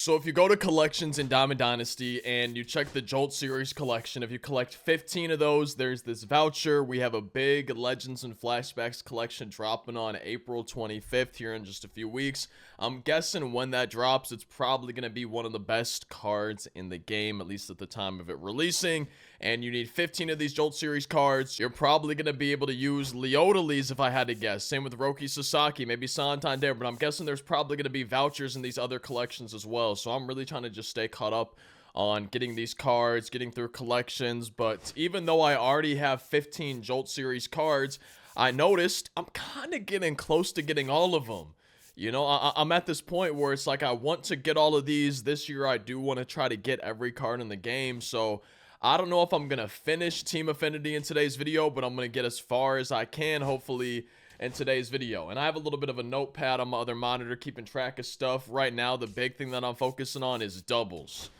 So if you go to collections in Diamond Dynasty and you check the Jolt series collection, if you collect 15 of those, there's this voucher. We have a big Legends and Flashbacks collection dropping on April 25th here in just a few weeks. I'm guessing when that drops, it's probably going to be one of the best cards in the game, at least at the time of it releasing. And you need 15 of these Jolt series cards. You're probably going to be able to use Leodalis if I had to guess. Same with Roki Sasaki, maybe Santander, but I'm guessing there's probably going to be vouchers in these other collections as well. So I'm really trying to just stay caught up on getting these cards, getting through collections. But even though I already have 15 Jolt series cards, I noticed I'm kind of getting close to getting all of them. You know, I'm at this point where it's like I want to get all of these. This year I do want to try to get every card in the game. So I don't know if I'm going to finish Team Affinity in today's video, but I'm going to get as far as I can, hopefully, in today's video. And I have a little bit of a notepad on my other monitor keeping track of stuff. Right now, the big thing that I'm focusing on is doubles.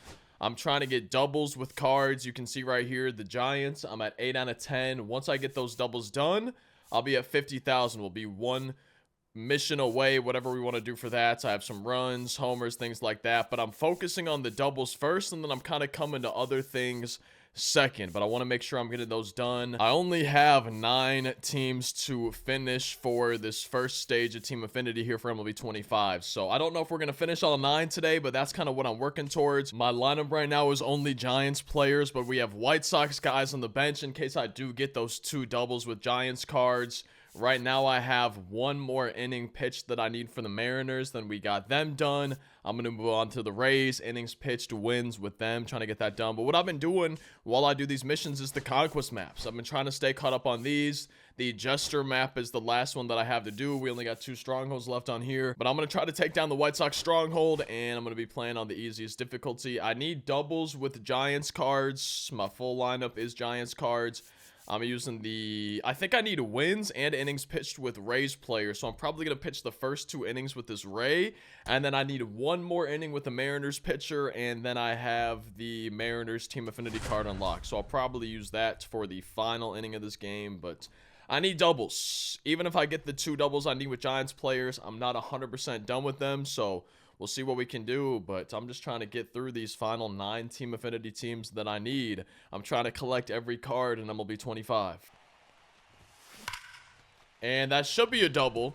I'm trying to get doubles with cards. You can see right here, the Giants. I'm at 8 out of 10. Once I get those doubles done, I'll be at 50,000. We'll be one mission away, whatever we want to do for that. I have some runs, homers, things like that, but I'm focusing on the doubles first, and then I'm kind of coming to other things second, but I want to make sure I'm getting those done. I only have 9 teams to finish for this first stage of Team Affinity here for MLB 25, so I don't know if we're going to finish all 9 today, but that's kind of what I'm working towards. My lineup right now is only Giants players, but we have White Sox guys on the bench in case I do get those 2 doubles with Giants cards. Right now, I have one more inning pitched that I need for the Mariners. Then we got them done. I'm going to move on to the Rays. Innings pitched wins with them, trying to get that done. But what I've been doing while I do these missions is the Conquest maps. I've been trying to stay caught up on these. The Jester map is the last one that I have to do. We only got 2 strongholds left on here. But I'm going to try to take down the White Sox stronghold, and I'm going to be playing on the easiest difficulty. I need doubles with Giants cards. My full lineup is Giants cards. I'm using I think I need wins and innings pitched with Rays players, so I'm probably going to pitch the first 2 innings with this Ray, and then I need one more inning with the Mariners pitcher, and then I have the Mariners Team Affinity card unlocked, so I'll probably use that for the final inning of this game, but I need doubles. Even if I get the 2 doubles I need with Giants players, I'm not 100% done with them, so we'll see what we can do, but I'm just trying to get through these final 9 Team Affinity teams that I need. I'm trying to collect every card in MLB 25. And that should be a double.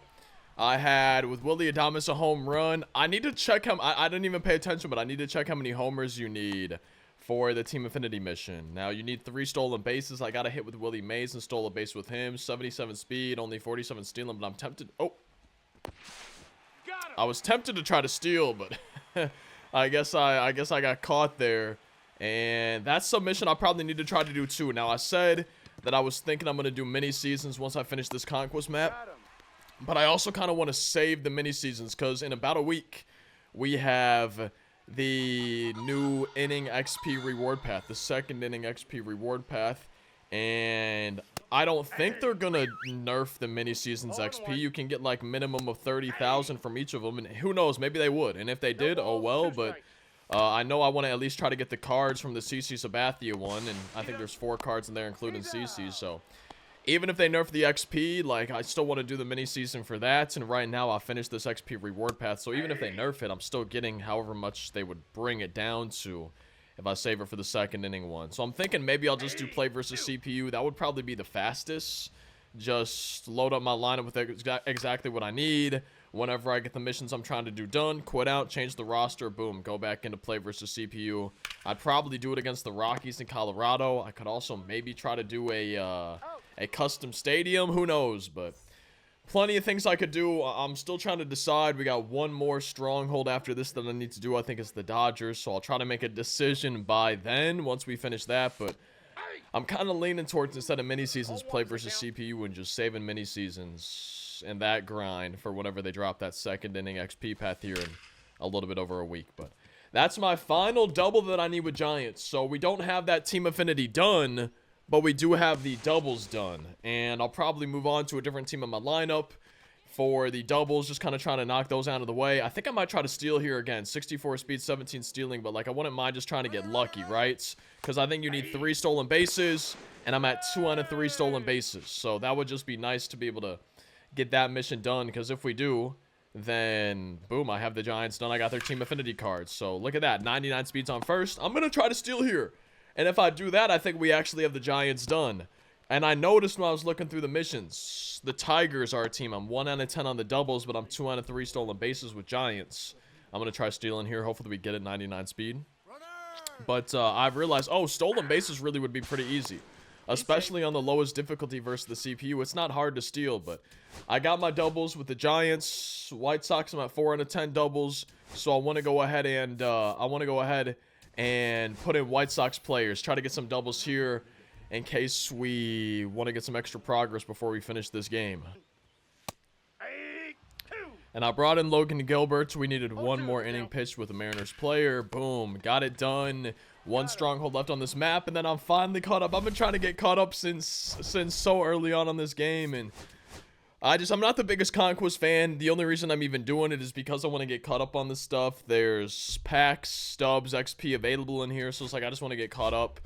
I had, with Willy Adames, a home run. I need to check him. I didn't even pay attention, but I need to check how many homers you need for the Team Affinity mission. Now, you need 3 stolen bases. I got a hit with Willie Mays and stole a base with him. 77 speed, only 47 stealing, but I'm tempted. Oh. I was tempted to try to steal, but I guess I got caught there. And that submission I probably need to try to do too. Now, I said that I was thinking I'm going to do mini seasons once I finish this Conquest map. But I also kind of want to save the mini seasons because in about a week we have the new inning XP reward path, the second inning XP reward path. And I don't think they're gonna nerf the mini seasons XP. You can get like minimum of 30,000 from each of them, and who knows, maybe they would. And if they did, oh well. But I know I want to at least try to get the cards from the CC Sabathia one, and I think there's 4 cards in there including CC. So even if they nerf the XP, like, I still want to do the mini season for that. And right now I'll finish this XP reward path, so even if they nerf it, I'm still getting however much they would bring it down to if I save it for the second inning one. So I'm thinking maybe I'll just do play versus CPU. That would probably be the fastest. Just load up my lineup with exactly what I need. Whenever I get the missions I'm trying to do done, quit out, change the roster, boom, go back into play versus CPU. I'd probably do it against the Rockies in Colorado. I could also maybe try to do a custom stadium. Who knows, but plenty of things I could do. I'm still trying to decide. We got one more stronghold after this that I need to do. I think it's the Dodgers, so I'll try to make a decision by then once we finish that. But I'm kind of leaning towards, instead of mini seasons, play versus CPU and just saving mini seasons and that grind for whenever they drop that second inning XP path here in a little bit over a week. But that's my final double that I need with Giants. So we don't have that Team Affinity done, but we do have the doubles done, and I'll probably move on to a different team in my lineup for the doubles, just kind of trying to knock those out of the way. I think I might try to steal here again. 64 speed, 17 stealing, but like I wouldn't mind just trying to get lucky, right? Because I think you need 3 stolen bases, and I'm at 2 out of 3 stolen bases. So that would just be nice to be able to get that mission done, because if we do, then boom, I have the Giants done. I got their team affinity cards. So look at that, 99 speeds on first. I'm gonna try to steal here, and if I do that, I think we actually have the Giants done. And I noticed when I was looking through the missions, the Tigers are a team. I'm 1 out of 10 on the doubles, but I'm 2 out of 3 stolen bases with Giants. I'm gonna try stealing here. Hopefully we get it 99 speed. But I've realized, oh, stolen bases really would be pretty easy, especially on the lowest difficulty versus the CPU. It's not hard to steal, but I got my doubles with the Giants. White Sox, I'm at 4 out of 10 doubles, so I want to go ahead and put in White Sox players. Try to get some doubles here in case we want to get some extra progress before we finish this game. And I brought in Logan Gilbert. We needed one more inning pitched with a Mariners player. Boom. Got it done. One stronghold left on this map, and then I'm finally caught up. I've been trying to get caught up since so early on this game, and I'm not the biggest Conquest fan. The only reason I'm even doing it is because I want to get caught up on this stuff. There's packs, stubs, XP available in here, so it's like I just want to get caught up.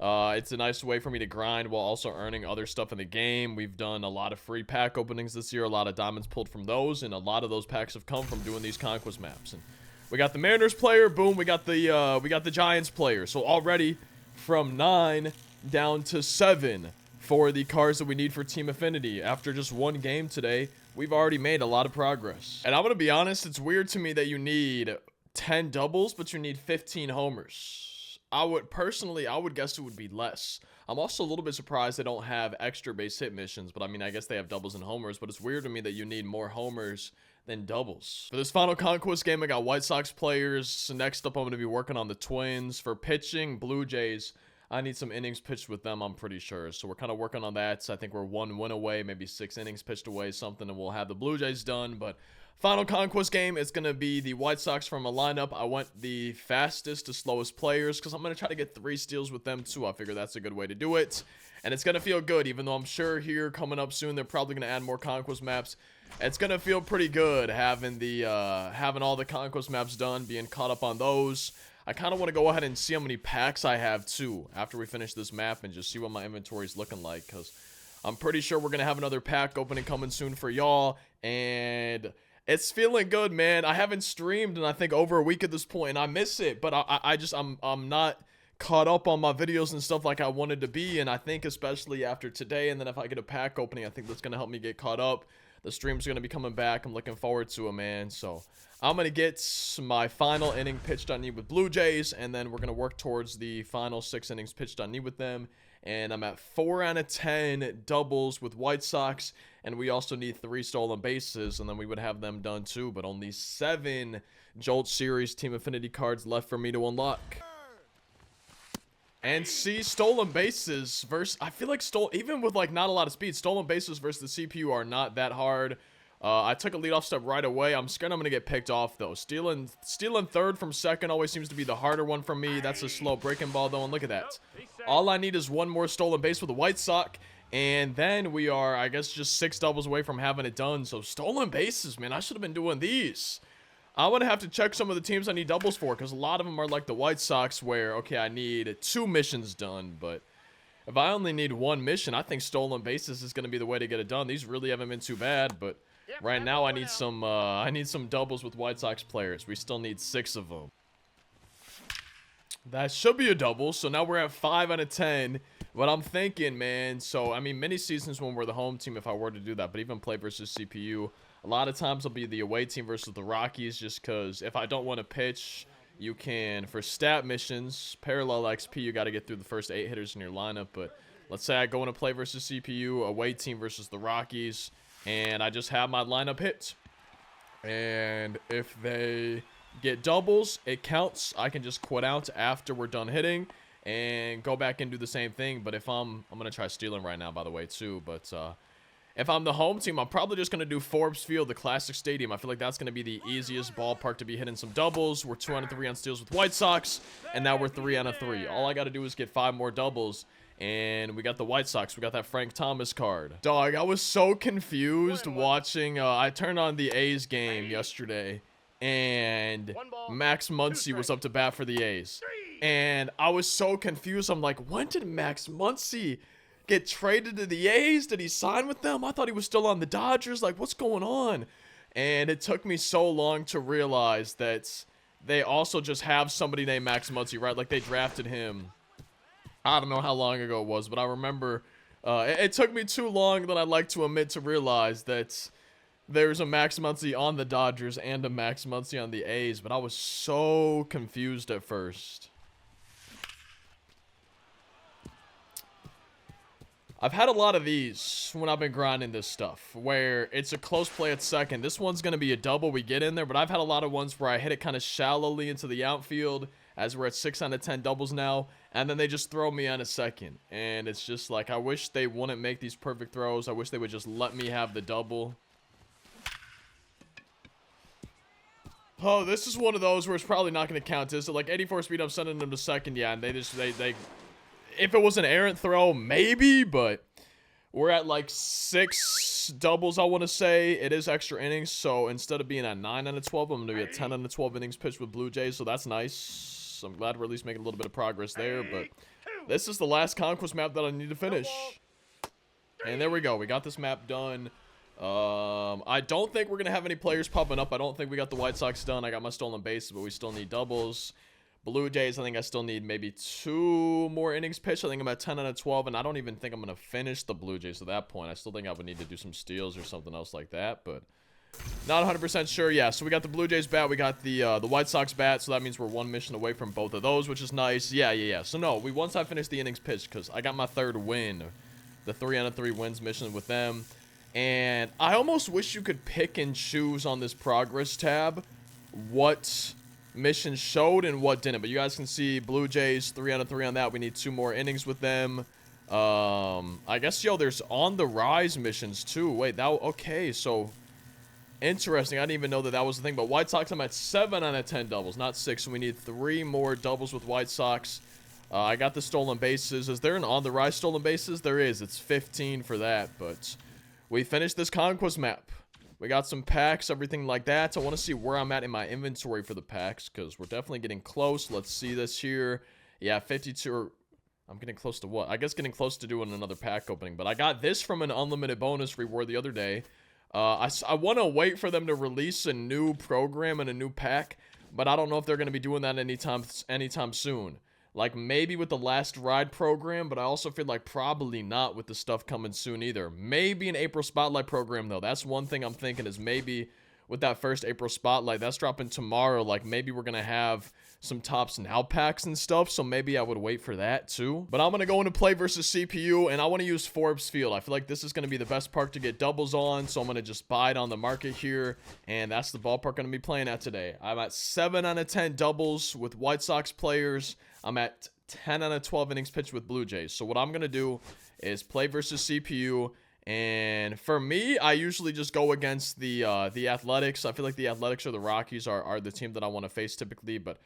It's a nice way for me to grind while also earning other stuff in the game. We've done a lot of free pack openings this year, a lot of diamonds pulled from those, and a lot of those packs have come from doing these Conquest maps. And we got the Mariners player, boom, we got the Giants player. So already from 9 down to 7 for the cards that we need for Team Affinity. After just one game today, we've already made a lot of progress. And I'm gonna be honest, it's weird to me that you need 10 doubles, but you need 15 homers. I would guess it would be less. I'm also a little bit surprised they don't have extra base hit missions, but I mean, I guess they have doubles and homers, but it's weird to me that you need more homers than doubles. For this final Conquest game, I got White Sox players. So next up, I'm going to be working on the Twins. For pitching, Blue Jays, I need some innings pitched with them, I'm pretty sure. So we're kind of working on that. So I think we're 1 win away, maybe 6 innings pitched away, something, and we'll have the Blue Jays done. But final Conquest game, it's going to be the White Sox from a lineup. I went the fastest to slowest players because I'm going to try to get 3 steals with them too. I figure that's a good way to do it. And it's going to feel good, even though I'm sure here coming up soon, they're probably going to add more Conquest maps. It's going to feel pretty good having all the Conquest maps done, being caught up on those. I kind of want to go ahead and see how many packs I have too after we finish this map and just see what my inventory is looking like, because I'm pretty sure we're going to have another pack opening coming soon for y'all. And it's feeling good, man. I haven't streamed in I think over a week at this point, and I miss it, but I'm not caught up on my videos and stuff like I wanted to be, and I think especially after today, and then if I get a pack opening, I think that's going to help me get caught up. The stream's going to be coming back. I'm looking forward to it, man. So I'm going to get my final inning pitched I need with Blue Jays, and then we're going to work towards the final 6 innings pitched I need with them. And I'm at 4 out of 10 doubles with White Sox, and we also need 3 stolen bases, and then we would have them done too, but only 7 Jolt Series Team Affinity cards left for me to unlock. And see, stolen bases versus, I feel like even with like not a lot of speed, stolen bases versus the CPU are not that hard. I took a leadoff step right away. I'm scared I'm going to get picked off, though. Stealing third from second always seems to be the harder one for me. That's a slow breaking ball, though, and look at that. All I need is 1 more stolen base with a White Sox, and then we are, I guess, just 6 doubles away from having it done. So stolen bases, man, I should have been doing these. I'm going to have to check some of the teams I need doubles for, because a lot of them are like the White Sox where, okay, I need 2 missions done, but if I only need 1 mission, I think stolen bases is going to be the way to get it done. These really haven't been too bad, but right now I need some doubles with White Sox players. We still need 6 of them. That should be a double, so now we're at 5 out of 10. But I'm thinking, man, so, I mean, many seasons when we're the home team if I were to do that, but even play versus CPU, a lot of times I'll be the away team versus the Rockies, just because if I don't want to pitch, you can, for stat missions, parallel XP, you got to get through the first 8 hitters in your lineup. But let's say I go into play versus CPU, away team versus the Rockies, and I just have my lineup hit. And if they get doubles, it counts. I can just quit out after we're done hitting and go back and do the same thing. But if I'm going to try stealing right now, by the way, too. But if I'm the home team, I'm probably just going to do Forbes Field, the classic stadium. I feel like that's going to be the easiest ballpark to be hitting some doubles. We're 2 out of 3 on steals with White Sox, and now we're 3 out of 3. All I got to do is get 5 more doubles, and we got the White Sox. We got that Frank Thomas card. Dog, I was so confused watching. I turned on the A's game yesterday, and Max Muncy was up to bat for the A's. And I was so confused. I'm like, when did Max Muncy get traded to the A's? Did he sign with them? I thought he was still on the Dodgers. Like, what's going on? And it took me so long to realize that they also just have somebody named Max Muncy, right? Like, they drafted him. I don't know how long ago it was, but I remember it took me too long than I'd like to admit to realize that there's a Max Muncy on the Dodgers and a Max Muncy on the A's, but I was so confused at first. I've had a lot of these when I've been grinding this stuff, where it's a close play at second. This one's going to be a double. We get in there, but I've had a lot of ones where I hit it kind of shallowly into the outfield, as we're at 6 out of 10 doubles now, and then they just throw me on a second. And it's just like, I wish they wouldn't make these perfect throws. I wish they would just let me have the double. Oh, this is one of those where it's probably not going to count, is it? Like, 84 speed, I'm sending them to second, yeah, and they if it was an errant throw, maybe, but we're at like 6 doubles, I want to say. It is extra innings, so instead of being at 9 out of 12, I'm going to be at 10 out of 12 innings pitched with Blue Jays, so that's nice. I'm glad we're at least making a little bit of progress there, but this is the last Conquest map that I need to finish. And there we go. We got this map done. I don't think we're going to have any players popping up. I don't think we got the White Sox done. I got my stolen bases, but we still need doubles. Blue Jays, I think I still need maybe 2 more innings pitched. I think I'm at 10 out of 12, and I don't even think I'm going to finish the Blue Jays at that point. I still think I would need to do some steals or something else like that, but not 100% sure. Yeah, so we got the Blue Jays bat. We got the White Sox bat, so that means we're 1 mission away from both of those, which is nice. Yeah. So, no, once I finish the innings pitched, because I got my 3rd win, the 3 out of 3 wins mission with them, and I almost wish you could pick and choose on this progress tab what mission showed and what didn't, but you guys can see Blue Jays 3 out of 3 on that. We need 2 more innings with them. I guess there's on the rise missions too. Wait, okay, so interesting. I didn't even know that was the thing. But White Sox, I'm at 7 out of 10 doubles, not 6, so we need 3 more doubles with White Sox. I got the stolen bases. Is there an on the rise stolen bases? There is. It's 15 for that, but we finished this Conquest map. We got some packs, everything like that. I want to see where I'm at in my inventory for the packs, because we're definitely getting close. Let's see this here. Yeah, 52. I'm getting close to what? I guess getting close to doing another pack opening. But I got this from an unlimited bonus reward the other day. I want to wait for them to release a new program and a new pack, but I don't know if they're going to be doing that anytime soon. Like, maybe with the last ride program, but I also feel like probably not with the stuff coming soon either. Maybe an April Spotlight program, though. That's one thing I'm thinking, is maybe with that first April Spotlight, that's dropping tomorrow. Like, maybe we're going to have some Tops Now packs and stuff, so maybe I would wait for that, too. But I'm going to go into play versus CPU, and I want to use Forbes Field. I feel like this is going to be the best park to get doubles on, so I'm going to just buy it on the market here, and that's the ballpark I'm going to be playing at today. I'm at 7 out of 10 doubles with White Sox players. I'm at 10 out of 12 innings pitched with Blue Jays. So what I'm going to do is play versus CPU. And for me, I usually just go against the Athletics. I feel like the Athletics or the Rockies are the team that I want to face typically. But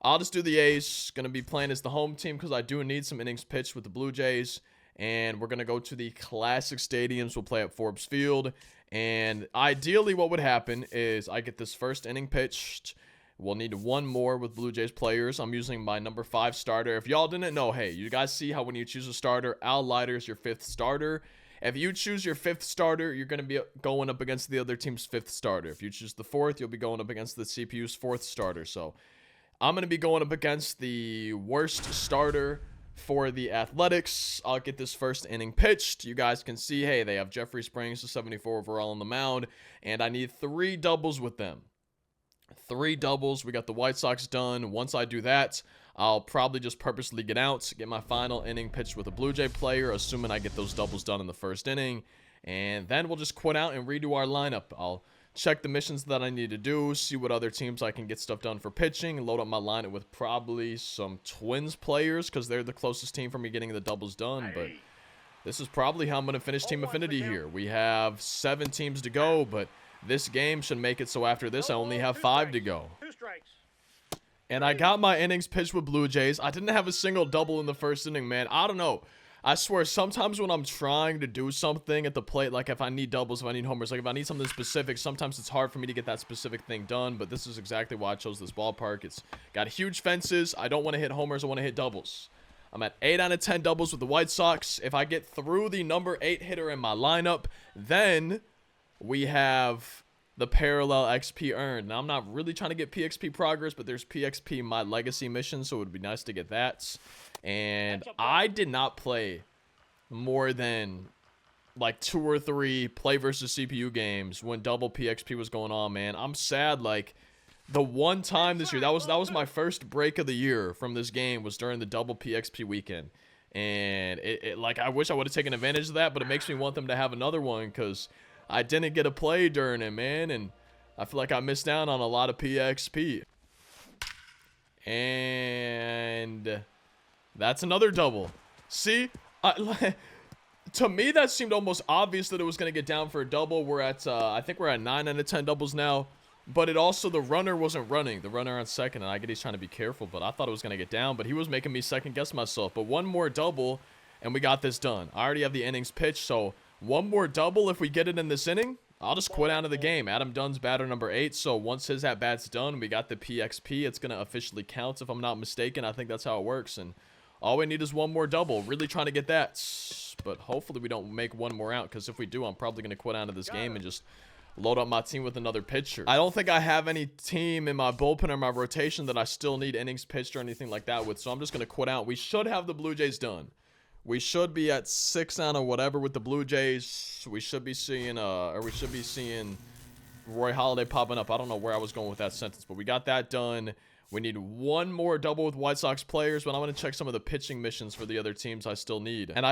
I'll just do the A's. Going to be playing as the home team because I do need some innings pitched with the Blue Jays. And we're going to go to the classic stadiums. We'll play at Forbes Field. And ideally what would happen is I get this first inning pitched. We'll need 1 more with Blue Jays players. I'm using my number 5 starter. If y'all didn't know, hey, you guys see how when you choose a starter, Al Leiter's your 5th starter. If you choose your 5th starter, you're going to be going up against the other team's 5th starter. If you choose the 4th, you'll be going up against the CPU's 4th starter. So I'm going to be going up against the worst starter for the Athletics. I'll get this first inning pitched. You guys can see, hey, they have Jeffrey Springs, the 74 overall on the mound, and I need 3 doubles with them. 3 doubles. We got the White Sox done. Once I do that, I'll probably just purposely get out, get my final inning pitched with a Blue Jay player, assuming I get those doubles done in the first inning. And then we'll just quit out and redo our lineup. I'll check the missions that I need to do, see what other teams I can get stuff done for pitching, and load up my lineup with probably some Twins players because they're the closest team for me getting the doubles done. But this is probably how I'm going to finish Team Affinity here. We have 7 teams to go, but this game should make it so after this I only have 5 to go. And I got my innings pitched with Blue Jays. I didn't have a single double in the first inning, man. I don't know. I swear, sometimes when I'm trying to do something at the plate, like if I need doubles, if I need homers, like if I need something specific, sometimes it's hard for me to get that specific thing done. But this is exactly why I chose this ballpark. It's got huge fences. I don't want to hit homers. I want to hit doubles. I'm at 8 out of 10 doubles with the White Sox. If I get through the number 8 hitter in my lineup, then we have the parallel XP earned. Now, I'm not really trying to get PXP progress, but there's PXP my legacy mission, so it would be nice to get that. And I did not play more than like 2 or 3 play versus CPU games when double PXP was going on, man. I'm sad, like, the one time this year, that was my first break of the year from this game, was during the double PXP weekend. And like, I wish I would have taken advantage of that, but it makes me want them to have another one, because I didn't get a play during it, man, and I feel like I missed out on a lot of PXP. And that's another double. See, to me, that seemed almost obvious that it was going to get down for a double. We're at, I think we're at 9 out of 10 doubles now. But it also, the runner wasn't running. The runner on second, and I get he's trying to be careful, but I thought it was going to get down. But he was making me second guess myself. But one more double, and we got this done. I already have the innings pitched, so one more double. If we get it in this inning, I'll just quit out of the game. Adam Dunn's batter number 8, so once his at-bat's done, we got the PXP. It's going to officially count, if I'm not mistaken. I think that's how it works, and all we need is one more double. Really trying to get that, but hopefully we don't make one more out, because if we do, I'm probably going to quit out of this game and just load up my team with another pitcher. I don't think I have any team in my bullpen or my rotation that I still need innings pitched or anything like that with, so I'm just going to quit out. We should have the Blue Jays done. We should be at 6 out of whatever with the Blue Jays. We should be seeing, Roy Halladay popping up. I don't know where I was going with that sentence, but we got that done. We need one more double with White Sox players, but I'm going to check some of the pitching missions for the other teams I still need. And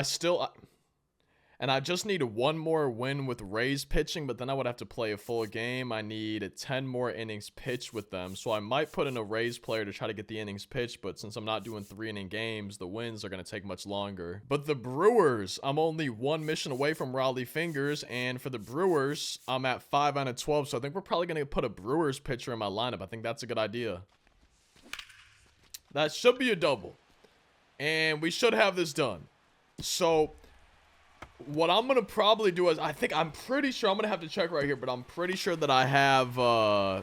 I just need one more win with Rays pitching, but then I would have to play a full game. I need 10 more innings pitched with them, so I might put in a Rays player to try to get the innings pitched, but since I'm not doing 3-inning games, the wins are going to take much longer. But the Brewers, I'm only one mission away from Raleigh Fingers, and for the Brewers, I'm at 5 out of 12, so I think we're probably going to put a Brewers pitcher in my lineup. I think that's a good idea. That should be a double, and we should have this done. So what I'm going to probably do is, I'm pretty sure, I'm going to have to check right here, but I'm pretty sure that I have, I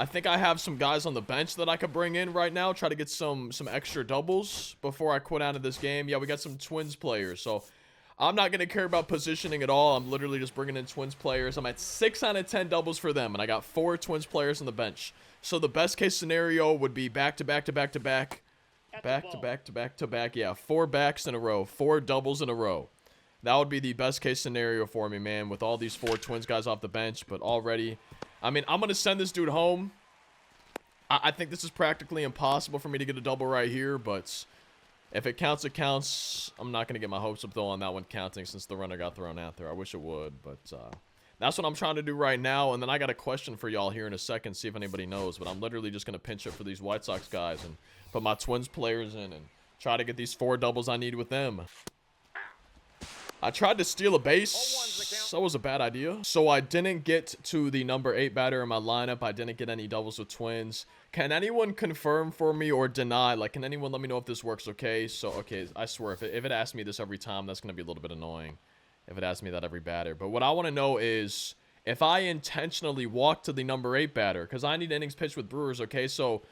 think I have some guys on the bench that I could bring in right now, try to get some extra doubles before I quit out of this game. Yeah, we got some Twins players, so I'm not going to care about positioning at all. I'm literally just bringing in Twins players. I'm at 6 out of 10 doubles for them, and I got 4 Twins players on the bench. So the best case scenario would be back to back to back to back, back to back to back to back. Yeah, 4 backs in a row, 4 doubles in a row. That would be the best case scenario for me, man, with all these 4 Twins guys off the bench. But already, I mean, I'm going to send this dude home. I think this is practically impossible for me to get a double right here, but if it counts, it counts. I'm not going to get my hopes up, though, on that one counting since the runner got thrown out there. I wish it would, but that's what I'm trying to do right now. And then I got a question for y'all here in a second, see if anybody knows. But I'm literally just going to pinch it for these White Sox guys and put my Twins players in and try to get these 4 doubles I need with them. I tried to steal a base. That was a bad idea. So I didn't get to the number 8 batter in my lineup. I didn't get any doubles with Twins. Can anyone confirm for me or deny? Like, can anyone let me know if this works okay? So, okay, I swear, if it asks me this every time, that's going to be a little bit annoying. If it asks me that every batter. But what I want to know is if I intentionally walk to the number 8 batter, because I need innings pitched with Brewers, okay? So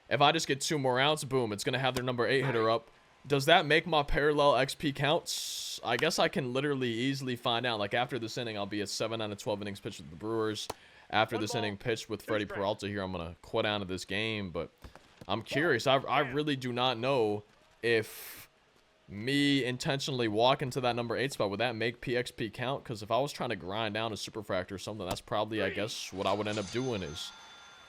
if I just get 2 more outs, boom, it's going to have their number 8 hitter up. Does that make my parallel XP counts? I guess I can literally easily find out. Like, after this inning, I'll be at 7 out of 12 innings pitched with the Brewers. After this inning pitched with Freddie Peralta here, I'm going to quit out of this game. But I'm curious. I really do not know if me intentionally walking to that number 8 spot, would that make PXP count? Because if I was trying to grind down a superfractor or something, that's probably, I guess, what I would end up doing is,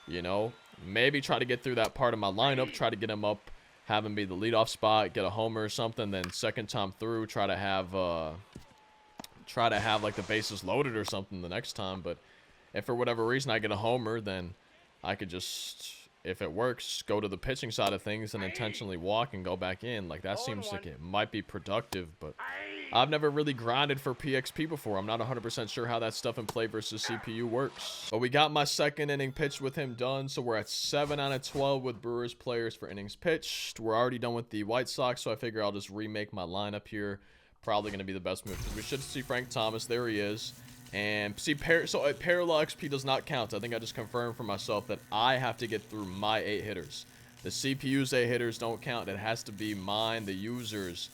you know, maybe try to get through that part of my lineup, try to get him up, have him be the leadoff spot, get a homer or something, then second time through, try to have like the bases loaded or something the next time. But if for whatever reason I get a homer, then I could just, if it works, go to the pitching side of things and intentionally walk and go back in. Like, that seems like it might be productive, but I've never really grinded for PXP before. I'm not 100% sure how that stuff in play versus CPU works. But we got my second inning pitched with him done, so we're at 7 out of 12 with Brewers players for innings pitched. We're already done with the White Sox, so I figure I'll just remake my lineup here. Probably going to be the best move, because we should see Frank Thomas. There he is. And see, so parallel XP does not count. I think I just confirmed for myself that I have to get through my 8 hitters. The CPU's 8 hitters don't count. It has to be mine, the users.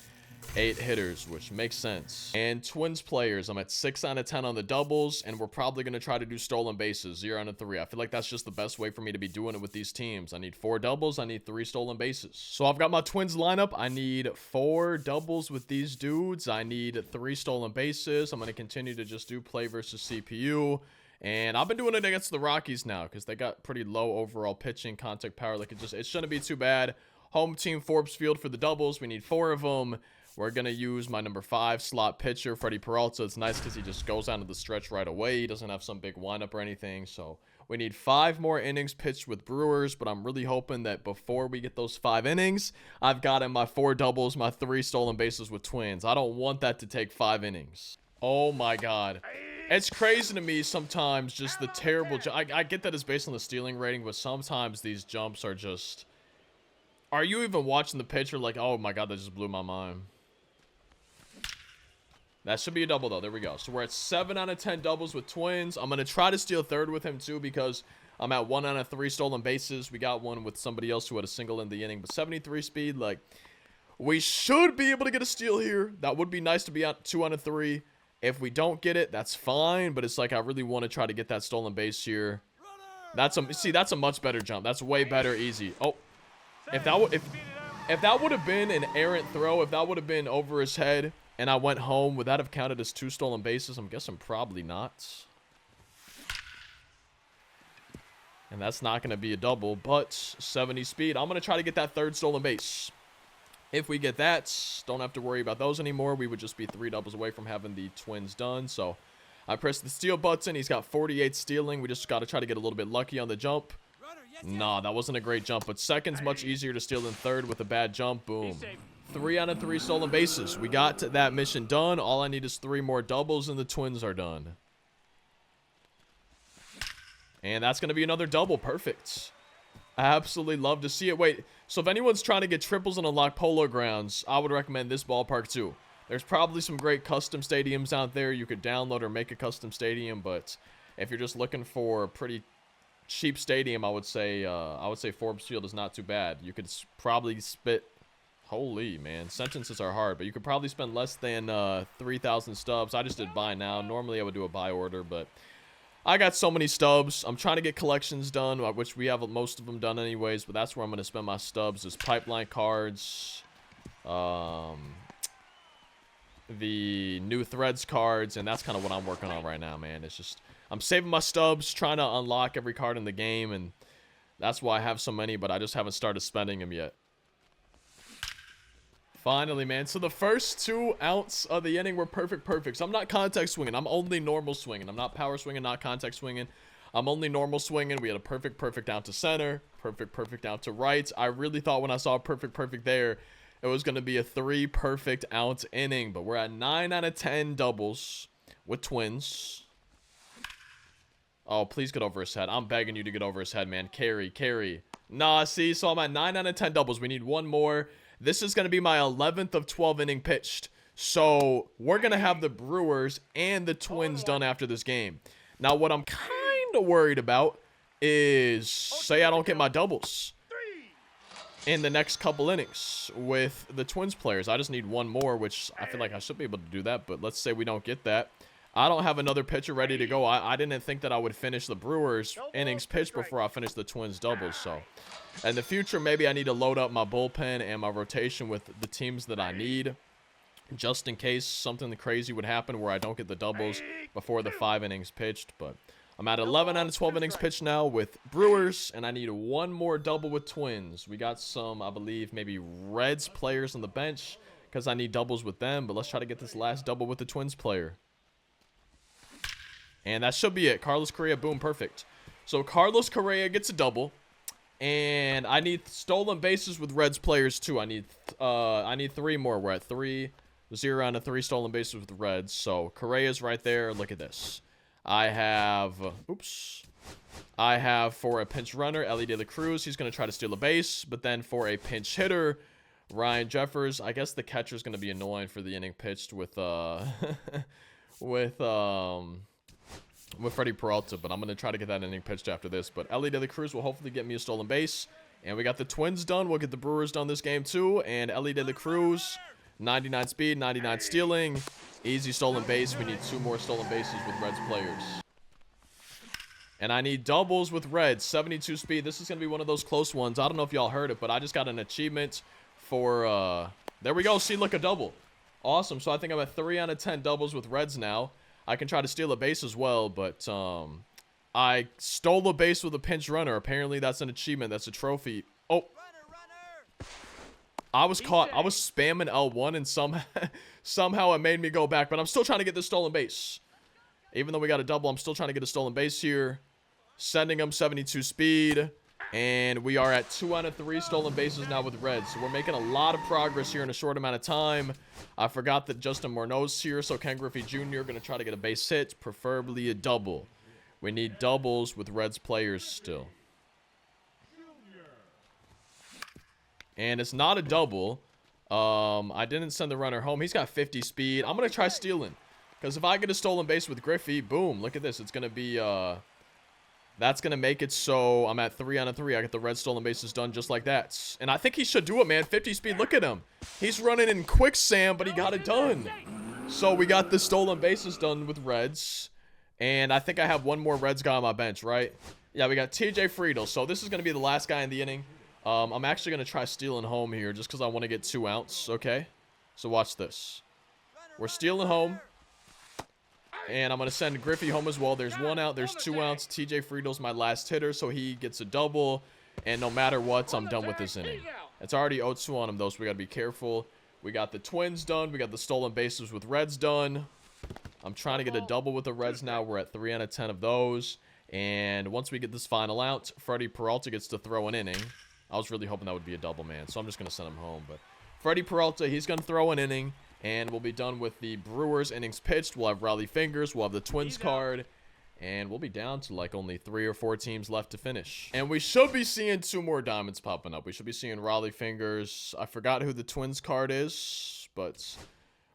8 hitters, which makes sense. And Twins players, I'm at 6 out of 10 on the doubles, and we're probably going to try to do stolen bases, 0 out of 3. I feel like that's just the best way for me to be doing it with these teams. I need 4 doubles, I need 3 stolen bases. So I've got my Twins lineup. I need 4 doubles with these dudes. I need 3 stolen bases. I'm going to continue to just do play versus CPU. And I've been doing it against the Rockies now because they got pretty low overall pitching, contact power. Like it shouldn't be too bad. Home team Forbes Field for the doubles. We need 4 of them. We're going to use my number 5 slot pitcher, Freddie Peralta. It's nice because he just goes out of the stretch right away. He doesn't have some big windup or anything. So we need 5 more innings pitched with Brewers, but I'm really hoping that before we get those 5 innings, I've got in my 4 doubles, my 3 stolen bases with Twins. I don't want that to take 5 innings. Oh my God. It's crazy to me sometimes just the terrible... I get that it's based on the stealing rating, but sometimes these jumps are just... Are you even watching the pitcher like, oh my God, that just blew my mind. That should be a double, though. There we go. So we're at 7 out of 10 doubles with Twins. I'm going to try to steal third with him, too, because I'm at 1 out of 3 stolen bases. We got one with somebody else who had a single in the inning. But 73 speed, like, we should be able to get a steal here. That would be nice to be at 2 out of 3. If we don't get it, that's fine. But it's like I really want to try to get that stolen base here. That's a much better jump. That's way better, easy. Oh, if that would have been an errant throw, if that would have been over his head and I went home, would that have counted as 2 stolen bases? I'm guessing probably not. And that's not going to be a double, but 70 speed. I'm going to try to get that 3rd stolen base. If we get that, don't have to worry about those anymore. We would just be 3 doubles away from having the Twins done. So I pressed the steal button. He's got 48 stealing. We just got to try to get a little bit lucky on the jump. Nah, that wasn't a great jump, but second's much easier to steal than third with a bad jump. Boom. 3 out of 3 stolen bases. We got that mission done. All I need is 3 more doubles, and the Twins are done. And that's going to be another double. Perfect. I absolutely love to see it. Wait, so if anyone's trying to get triples and unlock Polo Grounds, I would recommend this ballpark too. There's probably some great custom stadiums out there you could download or make a custom stadium, but if you're just looking for a pretty cheap stadium, I would say Forbes Field is not too bad. You could probably spit... Holy, man. Sentences are hard, but you could probably spend less than 3,000 stubs. I just did buy now. Normally, I would do a buy order, but I got so many stubs. I'm trying to get collections done, which we have most of them done anyways, but that's where I'm going to spend my stubs is pipeline cards, the new threads cards, and that's kind of what I'm working on right now, man. It's just, I'm saving my stubs, trying to unlock every card in the game, and that's why I have so many, but I just haven't started spending them yet. Finally, man. So the first 2 outs of the inning were perfect. So I'm not contact swinging. I'm only normal swinging. I'm not power swinging, not contact swinging. I'm only normal swinging. We had a perfect out to center. Perfect out to right. I really thought when I saw perfect there, it was going to be a 3 perfect out inning. But we're at 9 out of 10 doubles with Twins. Oh, please get over his head. I'm begging you to get over his head, man. Carry. Nah, see? So I'm at 9 out of 10 doubles. We need 1 more. This is going to be my 11th of 12 inning pitched. So we're going to have the Brewers and the Twins done after this game. Now, what I'm kind of worried about is, say I don't get my doubles in the next couple innings with the Twins players. I just need 1 more, which I feel like I should be able to do that. But let's say we don't get that. I don't have another pitcher ready to go. I didn't think that I would finish the Brewers innings pitched before I finished the Twins doubles. So in the future, maybe I need to load up my bullpen and my rotation with the teams that I need, just in case something crazy would happen where I don't get the doubles before the 5 innings pitched. But I'm at 11 out of 12 innings pitched now with Brewers, and I need 1 more double with Twins. We got some, I believe, maybe Reds players on the bench because I need doubles with them. But let's try to get this last double with the Twins player. And that should be it. Carlos Correa, boom, perfect. So Carlos Correa gets a double. And I need stolen bases with Reds players too. I need 3 more. We're at 3, 0 out of 3 stolen bases with the Reds. So Correa's right there. Look at this. I have for a pinch runner, Ellie De La Cruz. He's going to try to steal a base. But then for a pinch hitter, Ryan Jeffers. I guess the catcher's going to be annoying for the inning pitched with Freddie Peralta, but I'm going to try to get that inning pitched after this. But Ellie De La Cruz will hopefully get me a stolen base. And we got the Twins done. We'll get the Brewers done this game too. And Ellie De La Cruz 99 speed, 99 stealing. Easy stolen base. We need 2 more stolen bases with Reds players. And I need doubles with Reds. 72 speed. This is going to be one of those close ones. I don't know if y'all heard it, but I just got an achievement for... There we go. See, look, a double. Awesome. So I think I'm at 3 out of 10 doubles with Reds now. I can try to steal a base as well, but I stole a base with a pinch runner. Apparently, that's an achievement. That's a trophy. Oh. I was caught. I was spamming L1, and somehow it made me go back. But I'm still trying to get this stolen base. Even though we got a double, I'm still trying to get a stolen base here. Sending him 72 speed. And we are at 2 out of 3 stolen bases now with Reds. So we're making a lot of progress here in a short amount of time. I forgot that Justin Morneau's here. So Ken Griffey Jr. going to try to get a base hit. Preferably a double. We need doubles with Reds players still. And it's not a double. I didn't send the runner home. He's got 50 speed. I'm going to try stealing. Because if I get a stolen base with Griffey, boom, look at this. It's going to be, that's going to make it so I'm at 3 out of 3. I get the red stolen bases done just like that. And I think he should do it, man. 50 speed, look at him. He's running in quicksand, but he got it done. So we got the stolen bases done with Reds. And I think I have one more Reds guy on my bench, right? Yeah, we got TJ Friedel. So this is going to be the last guy in the inning. I'm actually going to try stealing home here just because I want to get 2 outs, okay? So watch this. We're stealing home. And I'm going to send Griffey home as well. There's 1 out. There's 2 outs. TJ Friedel's my last hitter, so he gets a double. And no matter what, I'm done with this inning. It's already 0-2 on him, though, so we got to be careful. We got the Twins done. We got the stolen bases with Reds done. I'm trying to get a double with the Reds now. We're at 3 out of 10 of those. And once we get this final out, Freddie Peralta gets to throw an inning. I was really hoping that would be a double, man, so I'm just going to send him home. But Freddie Peralta, he's going to throw an inning. And we'll be done with the Brewers innings pitched. We'll have Raleigh Fingers. We'll have the Twins card. And we'll be down to like only 3 or 4 teams left to finish. And we should be seeing 2 more diamonds popping up. We should be seeing Raleigh Fingers. I forgot who the Twins card is. But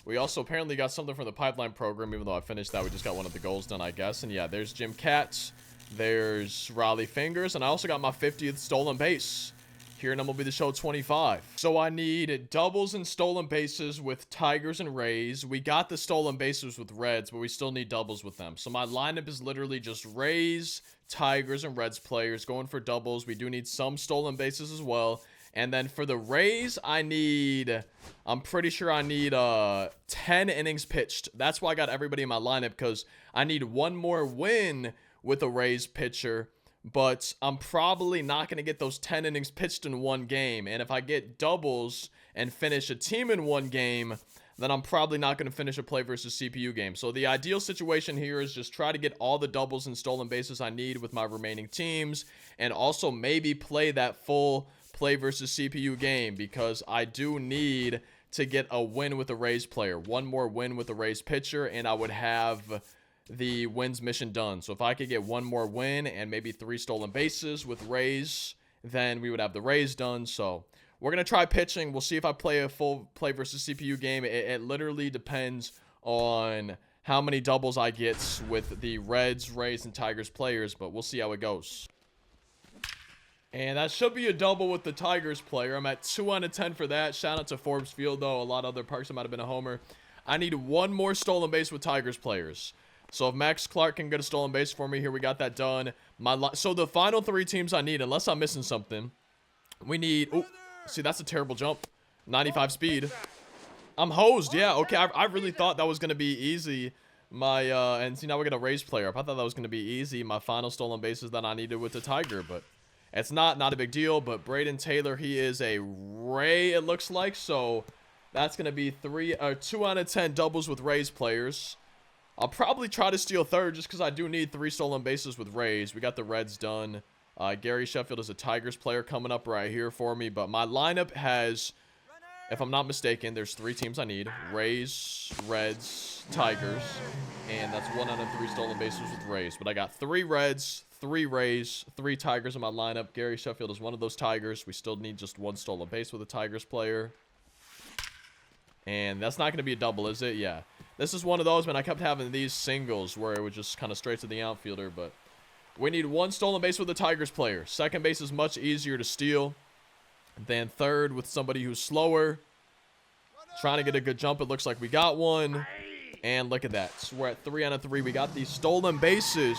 we also apparently got something from the pipeline program. Even though I finished that, we just got one of the goals done, I guess. And yeah, there's Jim Katz. There's Raleigh Fingers. And I also got my 50th stolen base. Here in MLB The Show 25. So I need doubles and stolen bases with Tigers and Rays. We got the stolen bases with Reds, but we still need doubles with them. So my lineup is literally just Rays, Tigers, and Reds players going for doubles. We do need some stolen bases as well. And then for the Rays, I'm pretty sure I need 10 innings pitched. That's why I got everybody in my lineup, because I need 1 more win with a Rays pitcher. But I'm probably not going to get those 10 innings pitched in 1 game. And if I get doubles and finish a team in 1 game, then I'm probably not going to finish a play versus CPU game. So the ideal situation here is just try to get all the doubles and stolen bases I need with my remaining teams. And also maybe play that full play versus CPU game, because I do need to get a win with a Rays player. 1 more win with a Rays pitcher, and I would have the wins mission done. So if I could get 1 more win and maybe 3 stolen bases with Rays, then we would have the Rays done. So we're going to try pitching. We'll see if I play a full play versus CPU game. It literally depends on how many doubles I get with the Reds, Rays, and Tigers players, but we'll see how it goes. And that should be a double with the Tigers player. I'm at 2 out of 10 for that. Shout out to Forbes Field, though. A lot of other parks, I might have been a homer. I need 1 more stolen base with Tigers players. So if Max Clark can get a stolen base for me, here we got that done. So the final 3 teams I need, unless I'm missing something, we need... Oh, see, that's a terrible jump. 95 speed. I'm hosed. Yeah, okay. I really thought that was going to be easy. And see, now we got a Rays player up. I thought that was going to be easy. My final stolen bases that I needed with the Tiger, but it's not a big deal. But Braden Taylor, he is a Ray, it looks like. So that's going to be 2 out of 10 doubles with Rays players. I'll probably try to steal 3rd just because I do need 3 stolen bases with Rays. We got the Reds done. Gary Sheffield is a Tigers player coming up right here for me. But my lineup has, if I'm not mistaken, there's 3 teams I need. Rays, Reds, Tigers. And that's 1 out of 3 stolen bases with Rays. But I got 3 Reds, 3 Rays, 3 Tigers in my lineup. Gary Sheffield is one of those Tigers. We still need just 1 stolen base with a Tigers player. And that's not going to be a double, is it? Yeah. This is one of those, man. I kept having these singles where it was just kind of straight to the outfielder. But we need 1 stolen base with the Tigers player. 2nd base is much easier to steal than 3rd with somebody who's slower. Trying to get a good jump. It looks like we got one. And look at that. So we're at 3 out of 3. We got these stolen bases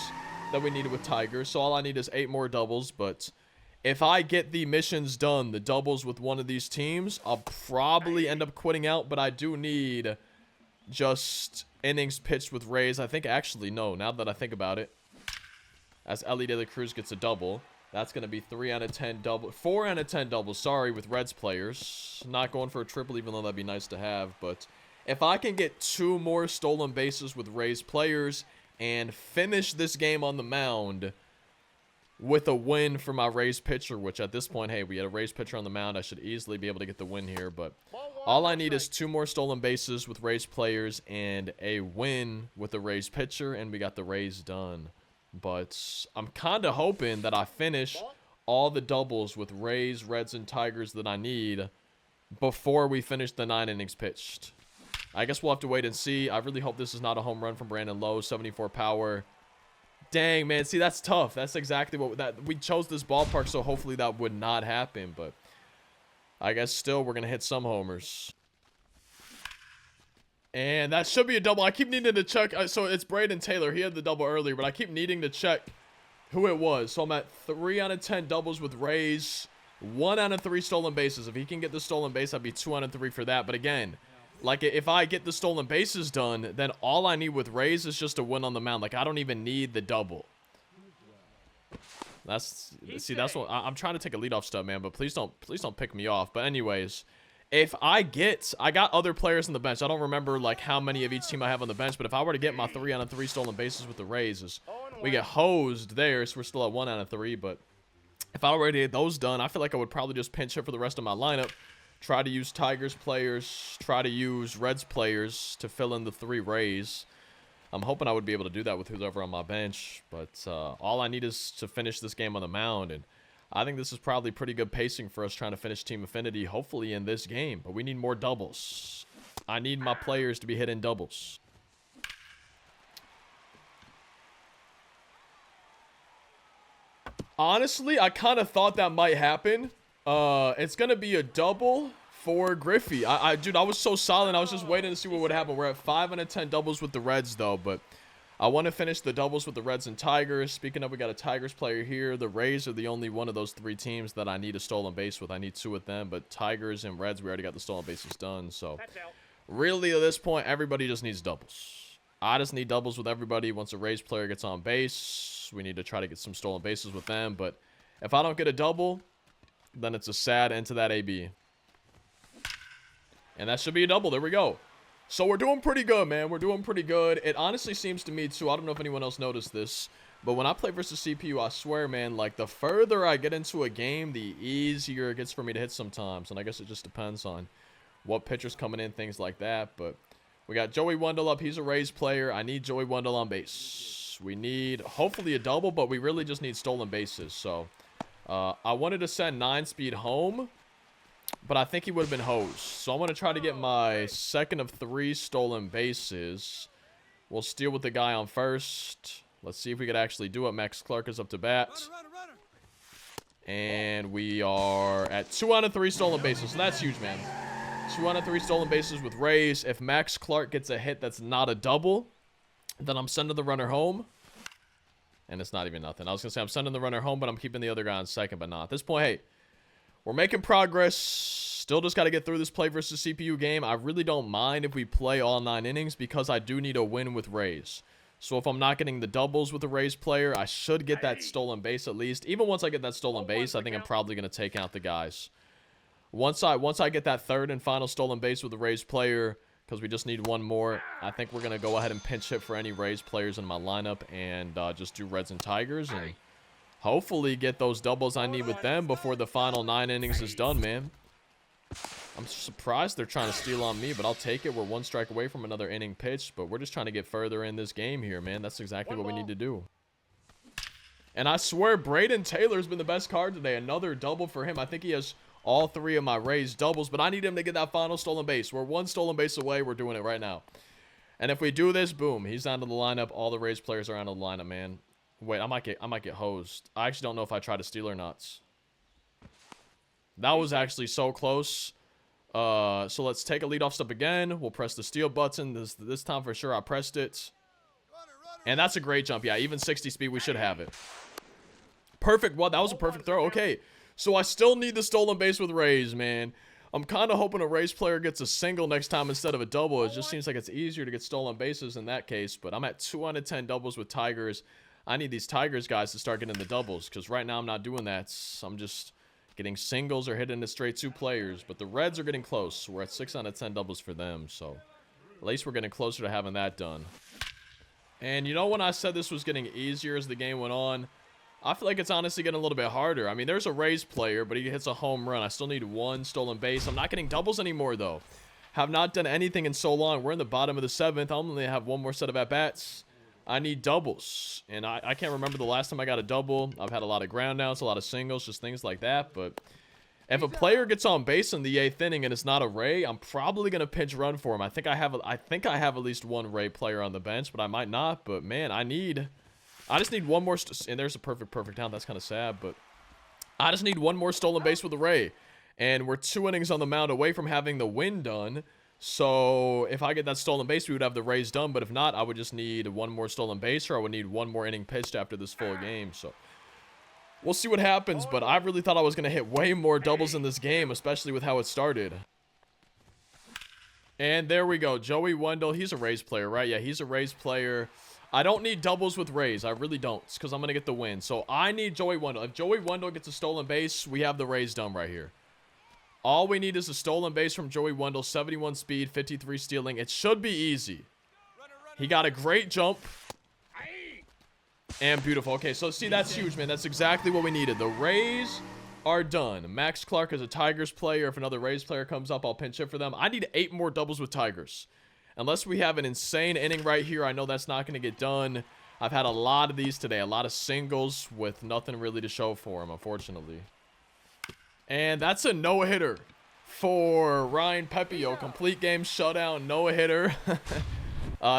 that we needed with Tigers. So all I need is 8 more doubles. But if I get the missions done, the doubles with one of these teams, I'll probably end up quitting out. But I do need just innings pitched with Rays. I think actually, no, now that I think about it. As Ellie De La Cruz gets a double. That's going to be 3 out of 10 double. 4 out of 10 doubles, sorry, with Reds players. Not going for a triple, even though that'd be nice to have. But if I can get 2 more stolen bases with Rays players and finish this game on the mound with a win for my Rays pitcher, which at this point, hey, we had a Rays pitcher on the mound. I should easily be able to get the win here. But all I need is 2 more stolen bases with Rays players and a win with the Rays pitcher, and we got the Rays done. But I'm kind of hoping that I finish all the doubles with Rays, Reds, and Tigers that I need before we finish the 9 innings pitched. I guess we'll have to wait and see. I really hope this is not a home run from Brandon Lowe, 74 power. Dang, man. See, that's tough. That's exactly what we chose this ballpark, so hopefully that would not happen. But I guess still we're going to hit some homers. And that should be a double. I keep needing to check. So it's Braden Taylor. He had the double earlier, but I keep needing to check who it was. So I'm at 3 out of 10 doubles with Rays. 1 out of 3 stolen bases. If he can get the stolen base, I'd be 2 out of 3 for that. But again, like if I get the stolen bases done, then all I need with Rays is just a win on the mound. Like I don't even need the double. That's what I'm trying to take a leadoff stub, man. But please don't pick me off. But anyways. If I got other players on the bench. I don't remember like how many of each team I have on the bench, but if I were to get my 3 out of 3 stolen bases with the Rays, we get hosed there, so we're still at 1 out of 3. But if I were to get those done, I feel like I would probably just pinch hit for the rest of my lineup. Try to use Tigers players, try to use Reds players to fill in the 3 Rays. I'm hoping I would be able to do that with whoever on my bench, but all I need is to finish this game on the mound, and I think this is probably pretty good pacing for us trying to finish Team Affinity, hopefully in this game. But we need more doubles. I need my players to be hitting doubles. Honestly, I kind of thought that might happen. It's going to be a double for Griffey. Dude, I was so silent. I was just waiting to see what would happen. We're at 5 out of 10 doubles with the Reds, though, but I want to finish the doubles with the Reds and Tigers. Speaking of, we got a Tigers player here. The Rays are the only one of those 3 teams that I need a stolen base with. I need 2 with them, but Tigers and Reds, we already got the stolen bases done. So really at this point, everybody just needs doubles. I just need doubles with everybody. Once a Rays player gets on base, we need to try to get some stolen bases with them. But if I don't get a double, then it's a sad end to that AB. And that should be a double. There we go. So we're doing pretty good, man. We're doing pretty good. It honestly seems to me, too, I don't know if anyone else noticed this, but when I play versus CPU, I swear, man, like, the further I get into a game, the easier it gets for me to hit sometimes. And I guess it just depends on what pitcher's coming in, things like that. But we got Joey Wendell up. He's a Rays player. I need Joey Wendell on base. We need, hopefully, a double, but we really just need stolen bases. So I wanted to send 9-speed home, but I think he would have been hosed. So I'm going to try to get my second of 3 stolen bases. We'll steal with the guy on first. Let's see if we could actually do it. Max Clark is up to bat. And we are at 2 out of 3 stolen bases. So that's huge, man. 2 out of 3 stolen bases with Rays. If Max Clark gets a hit that's not a double, then I'm sending the runner home. And it's not even nothing. I was going to say I'm sending the runner home, but I'm keeping the other guy on second. But not at this point, hey. We're making progress. Still just got to get through this play versus CPU game. I really don't mind if we play all 9 innings because I do need a win with Rays. So if I'm not getting the doubles with a Rays player, I should get that stolen base at least. Even once I get that stolen base, I think I'm probably going to take out the guys. Once I get that third and final stolen base with a Rays player, because we just need 1 more, I think we're going to go ahead and pinch hit for any Rays players in my lineup and just do Reds and Tigers and hopefully get those doubles I need with them before the final 9 innings is done, man. I'm surprised they're trying to steal on me, but I'll take it. We're 1 strike away from another inning pitch, but we're just trying to get further in this game here, man. That's exactly what we need to do. And I swear Braden Taylor's been the best card today. Another double for him. I think he has all 3 of my Rays doubles, but I need him to get that final stolen base. We're 1 stolen base away. We're doing it right now. And if we do this, boom, he's out of the lineup. All the Rays players are out of the lineup, man. Wait, I might get hosed. I actually don't know if I try to steal or not. That was actually so close. So let's take a leadoff step again. We'll press the steal button. This time for sure I pressed it. And that's a great jump. Yeah, even 60 speed, we should have it. Perfect. Well, that was a perfect throw. Okay. So I still need the stolen base with Rays, man. I'm kind of hoping a Rays player gets a single next time instead of a double. It just seems like it's easier to get stolen bases in that case. But I'm at 2 out of 10 doubles with Tigers. I need these Tigers guys to start getting the doubles, because right now I'm not doing that. I'm just getting singles or hitting the straight 2 players. But the Reds are getting close. We're at 6 out of 10 doubles for them. So at least we're getting closer to having that done. And you know, when I said this was getting easier as the game went on, I feel like it's honestly getting a little bit harder. I mean, there's a Rays player, but he hits a home run. I still need 1 stolen base. I'm not getting doubles anymore, though. Have not done anything in so long. We're in the bottom of the 7th. I only have 1 more set of at-bats. I need doubles. And I can't remember the last time I got a double. I've had a lot of ground outs, a lot of singles, just things like that. But if a player gets on base in the 8th inning and it's not a Ray, I'm probably going to pinch run for him. I think I have at least 1 Ray player on the bench, but I might not. But, man, I just need 1 more, and there's a perfect down. That's kind of sad, but I just need 1 more stolen base with a Ray, and we're 2 innings on the mound away from having the win done. So if I get that stolen base, we would have the Rays done, but if not, I would just need 1 more stolen base, or I would need 1 more inning pitched after this full game. So we'll see what happens, but I really thought I was going to hit way more doubles in this game, especially with how it started. And there we go. Joey Wendell, he's a Rays player, right? Yeah, he's a Rays player. I don't need doubles with Rays. I really don't, because I'm going to get the win. So I need Joey Wendell. If Joey Wendell gets a stolen base, we have the Rays done right here. All we need is a stolen base from Joey Wendell, 71 speed, 53 stealing. It should be easy. He got a great jump. And beautiful. Okay, so see, that's huge, man. That's exactly what we needed. The Rays are done. Max Clark is a Tigers player. If another Rays player comes up, I'll pinch hit for them. I need 8 more doubles with Tigers. Unless we have an insane inning right here, I know that's not going to get done. I've had a lot of these today. A lot of singles with nothing really to show for them, unfortunately. And that's a no-hitter for Ryan Pepio. Complete game shutout, no-hitter.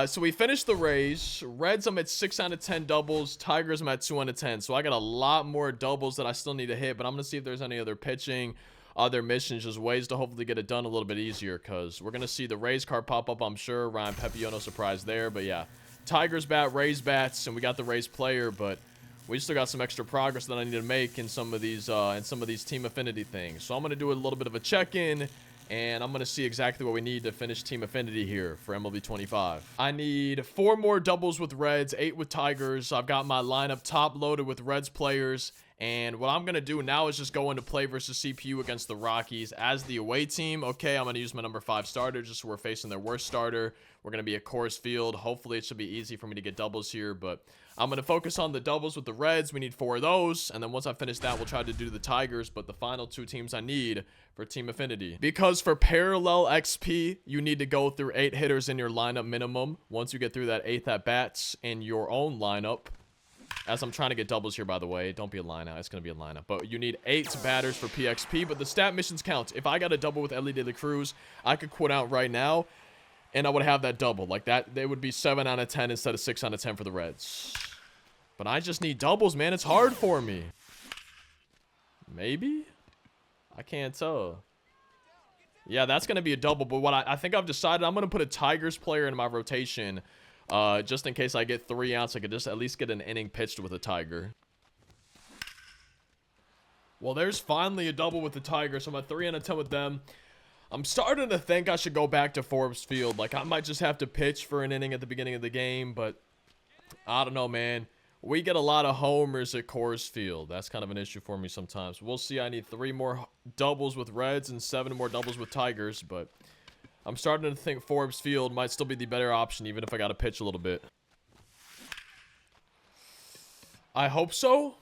So we finished the Rays. Reds, I'm at 6 out of 10 doubles. Tigers, I'm at 2 out of 10. So I got a lot more doubles that I still need to hit. But I'm going to see if there's any other pitching, other missions, just ways to hopefully get it done a little bit easier, because we're going to see the Rays card pop up, I'm sure. Ryan Pepio, no surprise there. But yeah, Tigers bat, Rays bats, and we got the Rays player, but we still got some extra progress that I need to make in some of these team affinity things. So I'm going to do a little bit of a check-in, and I'm going to see exactly what we need to finish team affinity here for MLB 25. I need 4 more doubles with Reds, 8 with Tigers. I've got my lineup top loaded with Reds players. And what I'm going to do now is just go into play versus CPU against the Rockies as the away team. Okay, I'm going to use my number 5 starter just so we're facing their worst starter. We're going to be at Coors Field. Hopefully, it should be easy for me to get doubles here, but I'm going to focus on the doubles with the Reds. We need 4 of those, and then once I finish that, we'll try to do the Tigers, but the final 2 teams I need for Team Affinity. Because for Parallel XP, you need to go through 8 hitters in your lineup minimum. Once you get through that 8th at-bats in your own lineup, as I'm trying to get doubles here, by the way. Don't be a line out. It's going to be a lineup. But you need 8 batters for PXP. But the stat missions count. If I got a double with Ellie De La Cruz, I could quit out right now, and I would have that double. Like that, they would be 7 out of 10 instead of 6 out of 10 for the Reds. But I just need doubles, man. It's hard for me. Maybe? I can't tell. Yeah, that's going to be a double. But what I think I've decided, I'm going to put a Tigers player in my rotation. Just in case I get 3 outs, I could just at least get an inning pitched with a Tiger. Well, there's finally a double with the Tigers, so I'm at 3 out of 10 with them. I'm starting to think I should go back to Forbes Field. Like, I might just have to pitch for an inning at the beginning of the game, but I don't know, man. We get a lot of homers at Coors Field. That's kind of an issue for me sometimes. We'll see. I need 3 more doubles with Reds and 7 more doubles with Tigers, but I'm starting to think Forbes Field might still be the better option, even if I got to pitch a little bit. I hope so.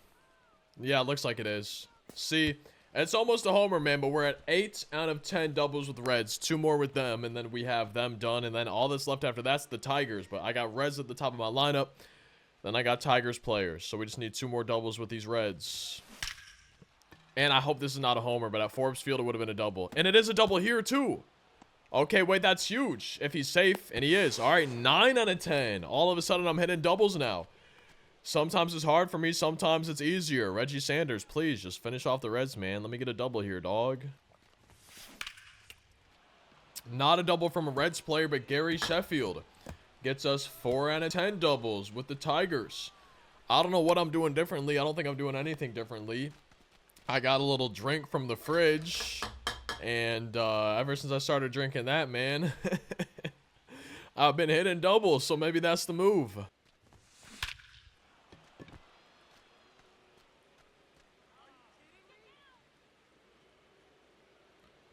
Yeah, it looks like it is. See, it's almost a homer, man, but we're at 8 out of 10 doubles with Reds. 2 more with them, and then we have them done, and then all that's left after that's the Tigers. But I got Reds at the top of my lineup. Then I got Tigers players, so we just need 2 more doubles with these Reds. And I hope this is not a homer, but at Forbes Field, it would have been a double. And it is a double here, too. Okay, wait, that's huge. If he's safe, and he is. All right, 9 out of 10. All of a sudden, I'm hitting doubles now. Sometimes it's hard for me. Sometimes it's easier. Reggie Sanders, please, just finish off the Reds, man. Let me get a double here, dog. Not a double from a Reds player, but Gary Sheffield gets us 4 out of 10 doubles with the Tigers. I don't know what I'm doing differently. I don't think I'm doing anything differently. I got a little drink from the fridge, and ever since I started drinking that, man, I've been hitting doubles, so maybe that's the move.